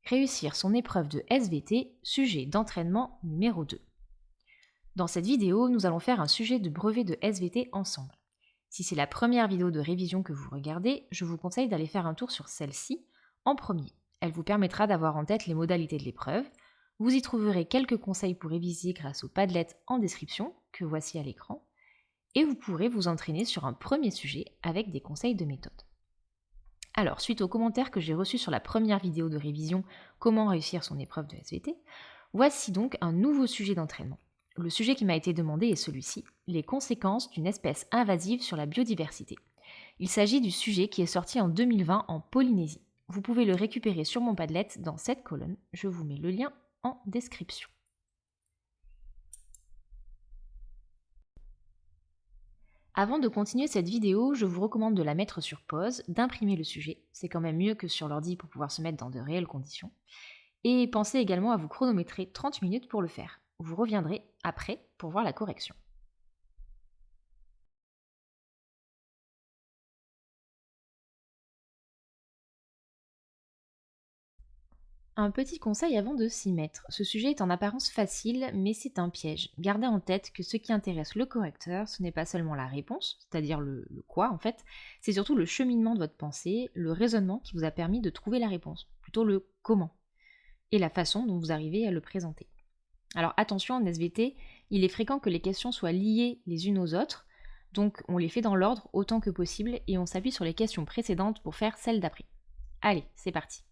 Réussir son épreuve de SVT, sujet d'entraînement numéro 2. Dans cette vidéo, nous allons faire un sujet de brevet de SVT ensemble. Si c'est la première vidéo de révision que vous regardez, je vous conseille d'aller faire un tour sur celle-ci en premier. Elle vous permettra d'avoir en tête les modalités de l'épreuve. Vous y trouverez quelques conseils pour réviser grâce au Padlet en description, que voici à l'écran, et vous pourrez vous entraîner sur un premier sujet avec des conseils de méthode. Alors, suite aux commentaires que j'ai reçus sur la première vidéo de révision « Comment réussir son épreuve de SVT », voici donc un nouveau sujet d'entraînement. Le sujet qui m'a été demandé est celui-ci, les conséquences d'une espèce invasive sur la biodiversité. Il s'agit du sujet qui est sorti en 2020 en Polynésie. Vous pouvez le récupérer sur mon Padlet dans cette colonne, je vous mets le lien en description. Avant de continuer cette vidéo, je vous recommande de la mettre sur pause, d'imprimer le sujet, c'est quand même mieux que sur l'ordi pour pouvoir se mettre dans de réelles conditions. Et pensez également à vous chronométrer 30 minutes pour le faire. Vous reviendrez après pour voir la correction. Un petit conseil avant de s'y mettre. Ce sujet est en apparence facile, mais c'est un piège. Gardez en tête que ce qui intéresse le correcteur, ce n'est pas seulement la réponse, c'est-à-dire le quoi en fait, c'est surtout le cheminement de votre pensée, le raisonnement qui vous a permis de trouver la réponse, plutôt le comment, et la façon dont vous arrivez à le présenter. Alors attention, en SVT, il est fréquent que les questions soient liées les unes aux autres, donc on les fait dans l'ordre autant que possible et on s'appuie sur les questions précédentes pour faire celles d'après. Allez, c'est parti.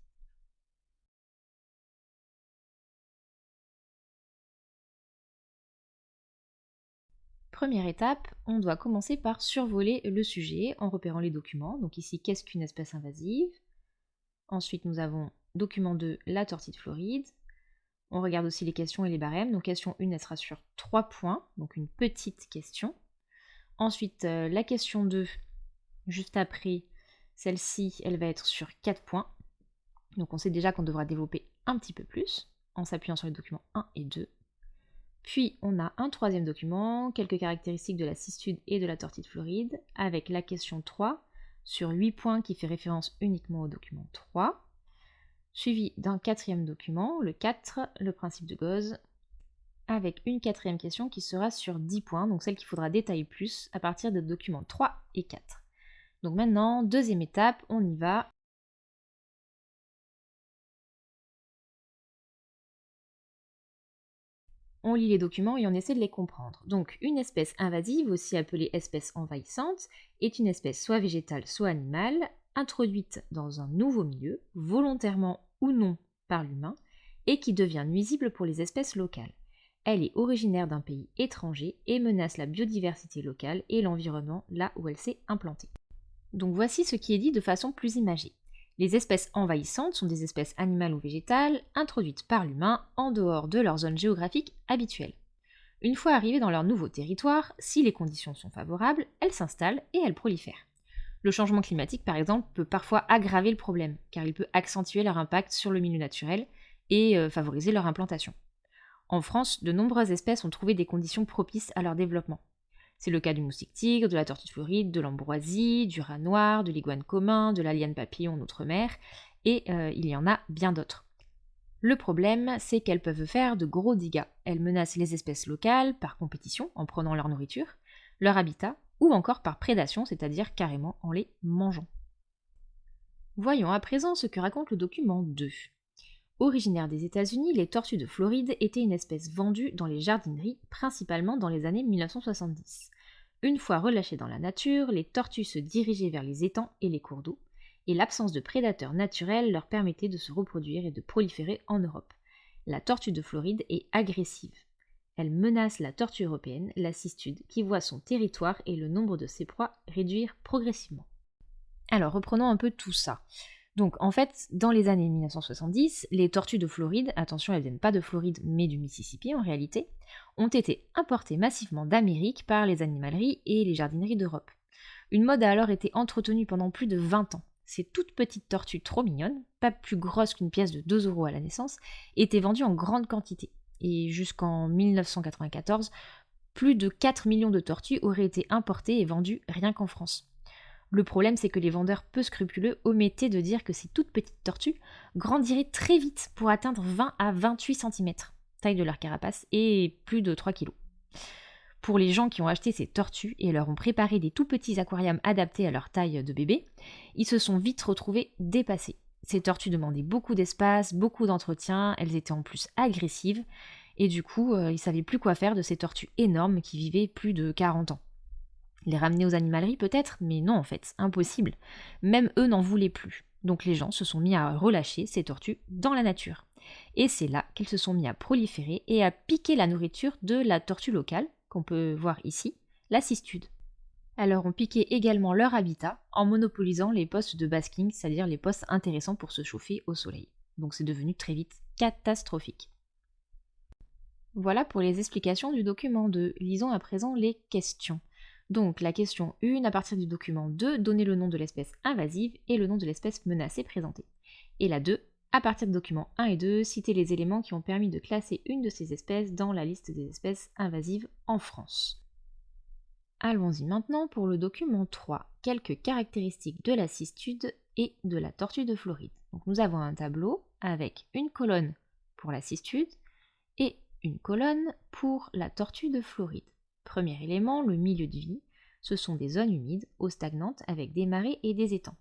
Première étape, on doit commencer par survoler le sujet en repérant les documents. Donc ici, qu'est-ce qu'une espèce invasive? Ensuite, nous avons document 2, la tortue de Floride. On regarde aussi les questions et les barèmes. Donc question 1, elle sera sur 3 points, donc une petite question. Ensuite, la question 2, juste après, celle-ci, elle va être sur 4 points. Donc on sait déjà qu'on devra développer un petit peu plus en s'appuyant sur les documents 1 et 2. Puis on a un troisième document, quelques caractéristiques de la cistude et de la tortue de Floride, avec la question 3 sur 8 points qui fait référence uniquement au document 3, suivi d'un quatrième document, le 4, le principe de Gauss, avec une quatrième question qui sera sur 10 points, donc celle qu'il faudra détailler plus à partir des documents 3 et 4. Donc maintenant, deuxième étape, on y va. On lit les documents et on essaie de les comprendre. Donc une espèce invasive, aussi appelée espèce envahissante, est une espèce soit végétale, soit animale, introduite dans un nouveau milieu, volontairement ou non par l'humain, et qui devient nuisible pour les espèces locales. Elle est originaire d'un pays étranger et menace la biodiversité locale et l'environnement là où elle s'est implantée. Donc voici ce qui est dit de façon plus imagée. Les espèces envahissantes sont des espèces animales ou végétales introduites par l'humain en dehors de leur zone géographique habituelle. Une fois arrivées dans leur nouveau territoire, si les conditions sont favorables, elles s'installent et elles prolifèrent. Le changement climatique, par exemple, peut parfois aggraver le problème, car il peut accentuer leur impact sur le milieu naturel et favoriser leur implantation. En France, de nombreuses espèces ont trouvé des conditions propices à leur développement. C'est le cas du moustique tigre, de la tortue de Floride, de l'ambroisie, du rat noir, de l'iguane commun, de la liane papillon en outre-mer, et il y en a bien d'autres. Le problème, c'est qu'elles peuvent faire de gros dégâts. Elles menacent les espèces locales par compétition, en prenant leur nourriture, leur habitat, ou encore par prédation, c'est-à-dire carrément en les mangeant. Voyons à présent ce que raconte le document 2. Originaire des États-Unis, les tortues de Floride étaient une espèce vendue dans les jardineries, principalement dans les années 1970. Une fois relâchées dans la nature, les tortues se dirigeaient vers les étangs et les cours d'eau, et l'absence de prédateurs naturels leur permettait de se reproduire et de proliférer en Europe. La tortue de Floride est agressive. Elle menace la tortue européenne, la cistude, qui voit son territoire et le nombre de ses proies réduire progressivement. Alors reprenons un peu tout ça. Donc en fait, dans les années 1970, les tortues de Floride, attention elles viennent pas de Floride mais du Mississippi en réalité, ont été importées massivement d'Amérique par les animaleries et les jardineries d'Europe. Une mode a alors été entretenue pendant plus de 20 ans. Ces toutes petites tortues trop mignonnes, pas plus grosses qu'une pièce de 2 € à la naissance, étaient vendues en grande quantité. Et jusqu'en 1994, plus de 4 millions de tortues auraient été importées et vendues rien qu'en France. Le problème, c'est que les vendeurs peu scrupuleux omettaient de dire que ces toutes petites tortues grandiraient très vite pour atteindre 20 à 28 cm, taille de leur carapace, et plus de 3 kg. Pour les gens qui ont acheté ces tortues et leur ont préparé des tout petits aquariums adaptés à leur taille de bébé, ils se sont vite retrouvés dépassés. Ces tortues demandaient beaucoup d'espace, beaucoup d'entretien, elles étaient en plus agressives, et du coup, ils ne savaient plus quoi faire de ces tortues énormes qui vivaient plus de 40 ans. Les ramener aux animaleries peut-être, mais non en fait, impossible. Même eux n'en voulaient plus. Donc les gens se sont mis à relâcher ces tortues dans la nature. Et c'est là qu'elles se sont mis à proliférer et à piquer la nourriture de la tortue locale, qu'on peut voir ici, la cistude. Elles leur ont piqué également leur habitat en monopolisant les postes de basking, c'est-à-dire les postes intéressants pour se chauffer au soleil. Donc c'est devenu très vite catastrophique. Voilà pour les explications du document 2. Lisons à présent les questions. Donc la question 1, à partir du document 2, donnez le nom de l'espèce invasive et le nom de l'espèce menacée présentée. Et la 2, à partir du document 1 et 2, citez les éléments qui ont permis de classer une de ces espèces dans la liste des espèces invasives en France. Allons-y maintenant pour le document 3, quelques caractéristiques de la cistude et de la tortue de Floride. Donc nous avons un tableau avec une colonne pour la cistude et une colonne pour la tortue de Floride. Premier élément, le milieu de vie. Ce sont des zones humides, eaux stagnantes avec des marais et des étangs.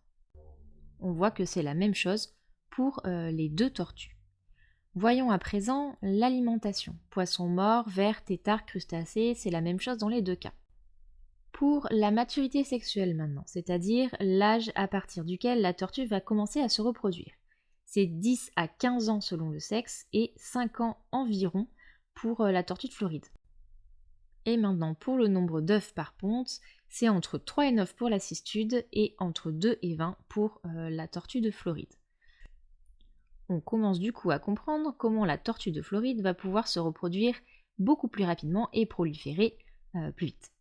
On voit que c'est la même chose pour les deux tortues. Voyons à présent l'alimentation. Poissons morts, vers, têtards, crustacés, c'est la même chose dans les deux cas. Pour la maturité sexuelle maintenant, c'est-à-dire l'âge à partir duquel la tortue va commencer à se reproduire. C'est 10 à 15 ans selon le sexe et 5 ans environ pour la tortue de Floride. Et maintenant, pour le nombre d'œufs par ponte, c'est entre 3 et 9 pour la cistude et entre 2 et 20 pour la tortue de Floride. On commence du coup à comprendre comment la tortue de Floride va pouvoir se reproduire beaucoup plus rapidement et proliférer plus vite.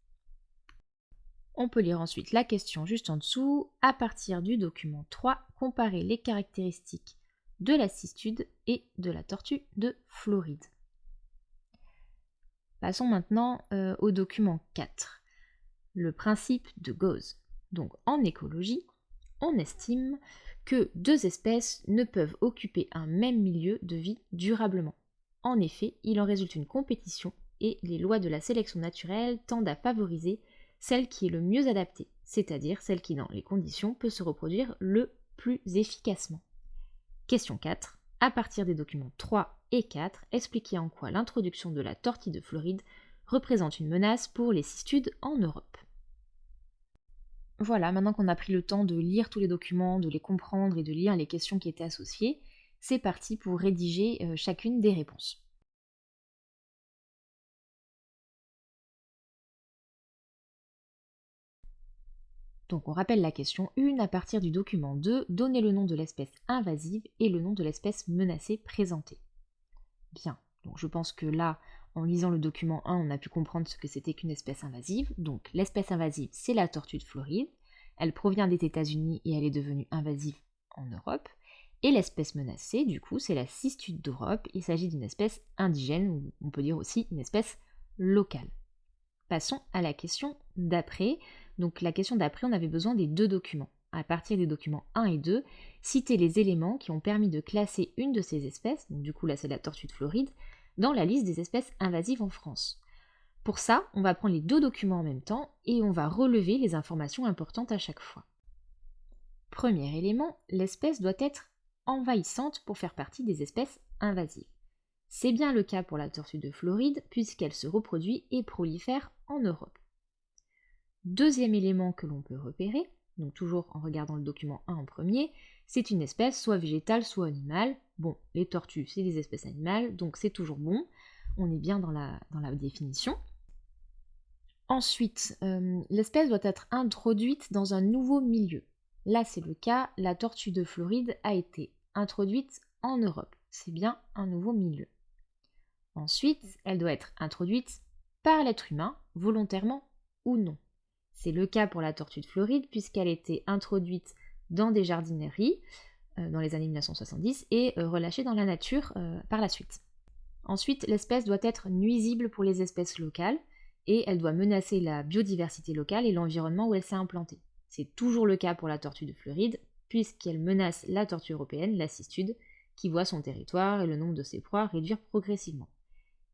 On peut lire ensuite la question juste en dessous. À partir du document 3, comparer les caractéristiques de la cistude et de la tortue de Floride. Passons maintenant au document 4, le principe de Gauss. Donc en écologie, on estime que deux espèces ne peuvent occuper un même milieu de vie durablement. En effet, il en résulte une compétition et les lois de la sélection naturelle tendent à favoriser celle qui est le mieux adaptée, c'est-à-dire celle qui dans les conditions peut se reproduire le plus efficacement. Question 4. À partir des documents 3 et 4, expliquez en quoi l'introduction de la tortue de Floride représente une menace pour les cistudes en Europe. Voilà, maintenant qu'on a pris le temps de lire tous les documents, de les comprendre et de lire les questions qui étaient associées, c'est parti pour rédiger chacune des réponses. Donc on rappelle la question 1, à partir du document 2, donnez le nom de l'espèce invasive et le nom de l'espèce menacée présentée. Bien, donc je pense que là, en lisant le document 1, on a pu comprendre ce que c'était qu'une espèce invasive. Donc l'espèce invasive, c'est la tortue de Floride. Elle provient des États-Unis et elle est devenue invasive en Europe. Et l'espèce menacée, du coup, c'est la cistude d'Europe. Il s'agit d'une espèce indigène, ou on peut dire aussi une espèce locale. Passons à la question d'après. Donc la question d'après, on avait besoin des deux documents. À partir des documents 1 et 2, citez les éléments qui ont permis de classer une de ces espèces, donc du coup là c'est la tortue de Floride, dans la liste des espèces invasives en France. Pour ça, on va prendre les deux documents en même temps et on va relever les informations importantes à chaque fois. Premier élément, l'espèce doit être envahissante pour faire partie des espèces invasives. C'est bien le cas pour la tortue de Floride puisqu'elle se reproduit et prolifère en Europe. Deuxième élément que l'on peut repérer, donc toujours en regardant le document 1 en premier, c'est une espèce soit végétale soit animale. Bon, les tortues c'est des espèces animales, donc c'est toujours bon, on est bien dans la définition. Ensuite, l'espèce doit être introduite dans un nouveau milieu. Là c'est le cas, la tortue de Floride a été introduite en Europe, c'est bien un nouveau milieu. Ensuite, elle doit être introduite par l'être humain, volontairement ou non. C'est le cas pour la tortue de Floride puisqu'elle a été introduite dans des jardineries dans les années 1970 et relâchée dans la nature par la suite. Ensuite, l'espèce doit être nuisible pour les espèces locales et elle doit menacer la biodiversité locale et l'environnement où elle s'est implantée. C'est toujours le cas pour la tortue de Floride, puisqu'elle menace la tortue européenne, la cistude, qui voit son territoire et le nombre de ses proies réduire progressivement.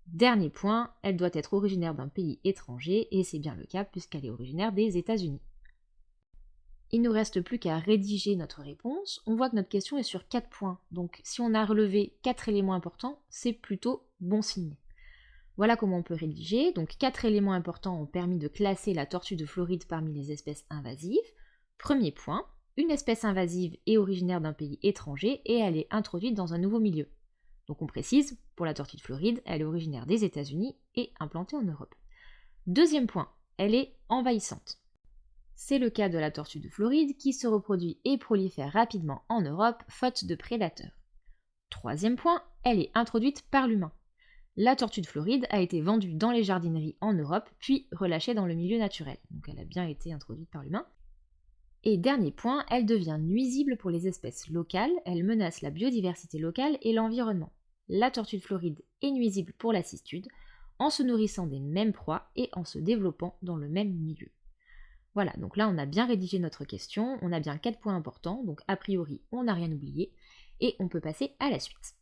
Dernier point, elle doit être originaire d'un pays étranger, et c'est bien le cas puisqu'elle est originaire des États-Unis. Il ne nous reste plus qu'à rédiger notre réponse. On voit que notre question est sur 4 points, donc si on a relevé 4 éléments importants, c'est plutôt bon signe. Voilà comment on peut rédiger. Donc 4 éléments importants ont permis de classer la tortue de Floride parmi les espèces invasives. Premier point, une espèce invasive est originaire d'un pays étranger et elle est introduite dans un nouveau milieu. Donc on précise, pour la tortue de Floride, elle est originaire des États-Unis et implantée en Europe. Deuxième point, elle est envahissante. C'est le cas de la tortue de Floride qui se reproduit et prolifère rapidement en Europe faute de prédateurs. Troisième point, elle est introduite par l'humain. La tortue de Floride a été vendue dans les jardineries en Europe puis relâchée dans le milieu naturel. Donc elle a bien été introduite par l'humain. Et dernier point, elle devient nuisible pour les espèces locales, elle menace la biodiversité locale et l'environnement. La tortue de Floride est nuisible pour la cistude, en se nourrissant des mêmes proies et en se développant dans le même milieu. Voilà, donc là on a bien rédigé notre question, on a bien 4 points importants, donc a priori on n'a rien oublié, et on peut passer à la suite.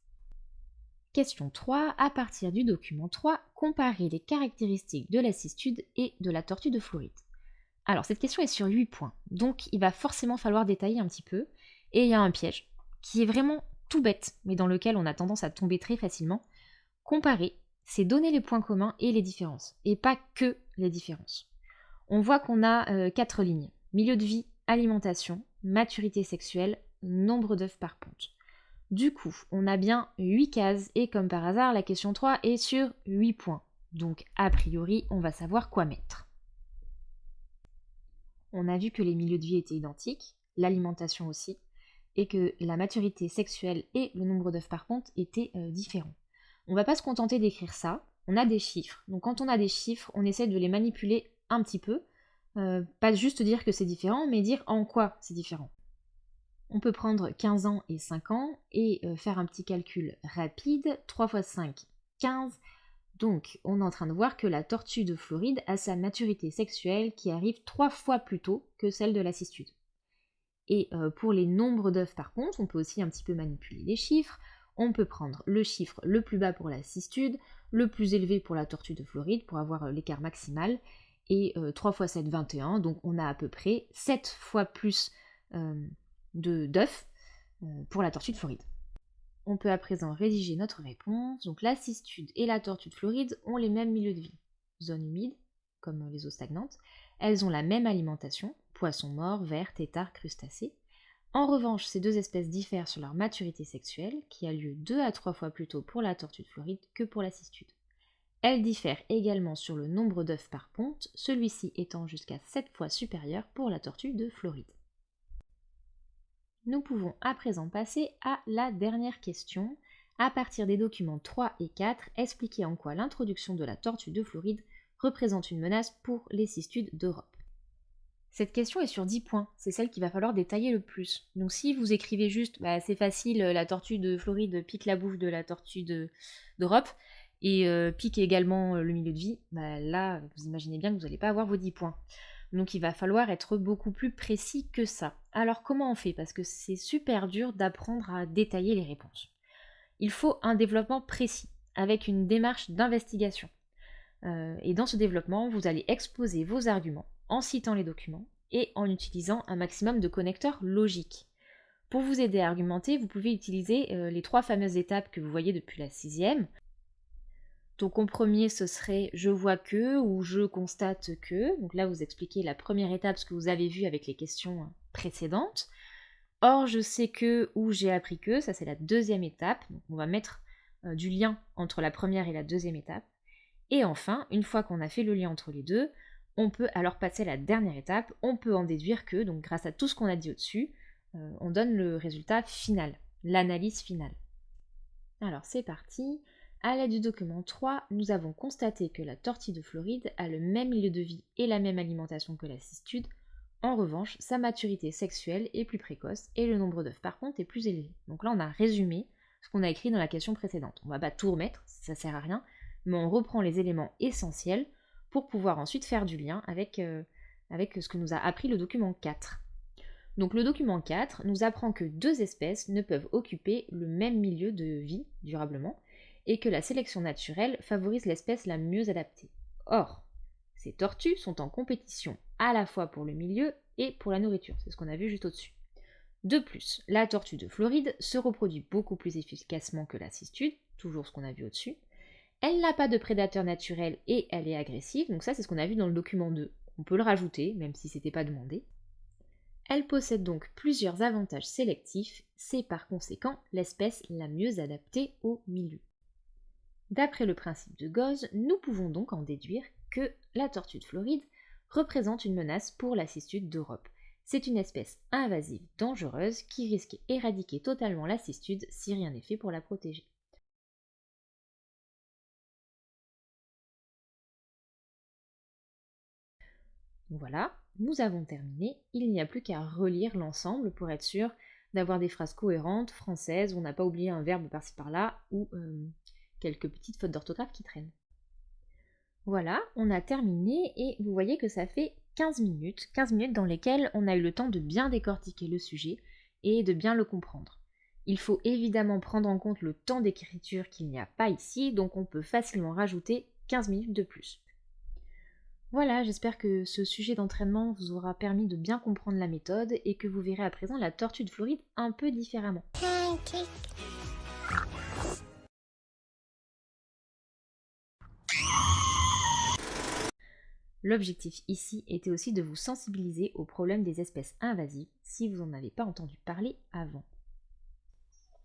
Question 3, à partir du document 3, comparez les caractéristiques de la cistude et de la tortue de Floride. Alors cette question est sur 8 points, donc il va forcément falloir détailler un petit peu, et il y a un piège, qui est vraiment tout bête, mais dans lequel on a tendance à tomber très facilement. Comparer, c'est donner les points communs et les différences, et pas que les différences. On voit qu'on a 4 lignes, milieu de vie, alimentation, maturité sexuelle, nombre d'œufs par ponte. Du coup, on a bien 8 cases, et comme par hasard, la question 3 est sur 8 points, donc a priori, on va savoir quoi mettre. On a vu que les milieux de vie étaient identiques, l'alimentation aussi, et que la maturité sexuelle et le nombre d'œufs par ponte étaient différents. On ne va pas se contenter d'écrire ça, on a des chiffres. Donc quand on a des chiffres, on essaie de les manipuler un petit peu, pas juste dire que c'est différent, mais dire en quoi c'est différent. On peut prendre 15 ans et 5 ans et faire un petit calcul rapide, 3 x 5, 15. Donc, on est en train de voir que la tortue de Floride a sa maturité sexuelle qui arrive 3 fois plus tôt que celle de la cistude. Et pour les nombres d'œufs par contre, on peut aussi un petit peu manipuler les chiffres. On peut prendre le chiffre le plus bas pour la cistude, le plus élevé pour la tortue de Floride pour avoir l'écart maximal. Et 3 x 7, 21, donc on a à peu près 7 fois plus d'œufs pour la tortue de Floride. On peut à présent rédiger notre réponse. Donc la cistude et la tortue de Floride ont les mêmes milieux de vie. Zone humide, comme les eaux stagnantes. Elles ont la même alimentation, poissons morts, vers, têtards, crustacés. En revanche, ces deux espèces diffèrent sur leur maturité sexuelle, qui a lieu 2 à 3 fois plus tôt pour la tortue de Floride que pour la cistude. Elles diffèrent également sur le nombre d'œufs par ponte, celui-ci étant jusqu'à 7 fois supérieur pour la tortue de Floride. Nous pouvons à présent passer à la dernière question. À partir des documents 3 et 4, expliquez en quoi l'introduction de la tortue de Floride représente une menace pour les cistudes d'Europe. Cette question est sur 10 points, c'est celle qu'il va falloir détailler le plus. Donc si vous écrivez juste, c'est facile, la tortue de Floride pique la bouffe de la tortue d'Europe, et pique également le milieu de vie, là, vous imaginez bien que vous n'allez pas avoir vos 10 points. Donc il va falloir être beaucoup plus précis que ça. Alors comment on fait? Parce que c'est super dur d'apprendre à détailler les réponses. Il faut un développement précis, avec une démarche d'investigation. Et dans ce développement, vous allez exposer vos arguments en citant les documents et en utilisant un maximum de connecteurs logiques. Pour vous aider à argumenter, vous pouvez utiliser les 3 fameuses étapes que vous voyez depuis la 6e. Donc en premier, ce serait « je vois que » ou « je constate que ». Donc là, vous expliquez la première étape, ce que vous avez vu avec les questions précédentes. « Or, je sais que » ou « j'ai appris que », ça c'est la 2e étape. Donc on va mettre du lien entre la première et la 2e étape. Et enfin, une fois qu'on a fait le lien entre les deux, on peut alors passer à la dernière étape. On peut en déduire que, donc grâce à tout ce qu'on a dit au-dessus, on donne le résultat final, l'analyse finale. Alors c'est parti. À l'aide du document 3, nous avons constaté que la tortue de Floride a le même milieu de vie et la même alimentation que la cistude. En revanche, sa maturité sexuelle est plus précoce et le nombre d'œufs par contre est plus élevé. Donc là, on a résumé ce qu'on a écrit dans la question précédente. On ne va pas tout remettre, ça sert à rien, mais on reprend les éléments essentiels pour pouvoir ensuite faire du lien avec avec ce que nous a appris le document 4. Donc le document 4 nous apprend que 2 espèces ne peuvent occuper le même milieu de vie durablement et que la sélection naturelle favorise l'espèce la mieux adaptée. Or, ces tortues sont en compétition à la fois pour le milieu et pour la nourriture, c'est ce qu'on a vu juste au-dessus. De plus, la tortue de Floride se reproduit beaucoup plus efficacement que la cistude, toujours ce qu'on a vu au-dessus. Elle n'a pas de prédateur naturel et elle est agressive, donc ça c'est ce qu'on a vu dans le document 2. On peut le rajouter, même si c'était pas demandé. Elle possède donc plusieurs avantages sélectifs, c'est par conséquent l'espèce la mieux adaptée au milieu. D'après le principe de Gauss, nous pouvons donc en déduire que la tortue de Floride représente une menace pour la cistude d'Europe. C'est une espèce invasive dangereuse qui risque d'éradiquer totalement la cistude si rien n'est fait pour la protéger. Voilà, nous avons terminé, il n'y a plus qu'à relire l'ensemble pour être sûr d'avoir des phrases cohérentes, françaises, où on n'a pas oublié un verbe par-ci par-là, ou quelques petites fautes d'orthographe qui traînent. Voilà, on a terminé et vous voyez que ça fait 15 minutes dans lesquelles on a eu le temps de bien décortiquer le sujet et de bien le comprendre. Il faut évidemment prendre en compte le temps d'écriture qu'il n'y a pas ici, donc on peut facilement rajouter 15 minutes de plus. Voilà, j'espère que ce sujet d'entraînement vous aura permis de bien comprendre la méthode et que vous verrez à présent la tortue de Floride un peu différemment. L'objectif ici était aussi de vous sensibiliser au problème des espèces invasives si vous n'en avez pas entendu parler avant.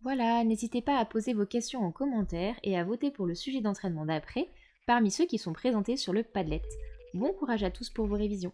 Voilà, n'hésitez pas à poser vos questions en commentaire et à voter pour le sujet d'entraînement d'après parmi ceux qui sont présentés sur le Padlet. Bon courage à tous pour vos révisions.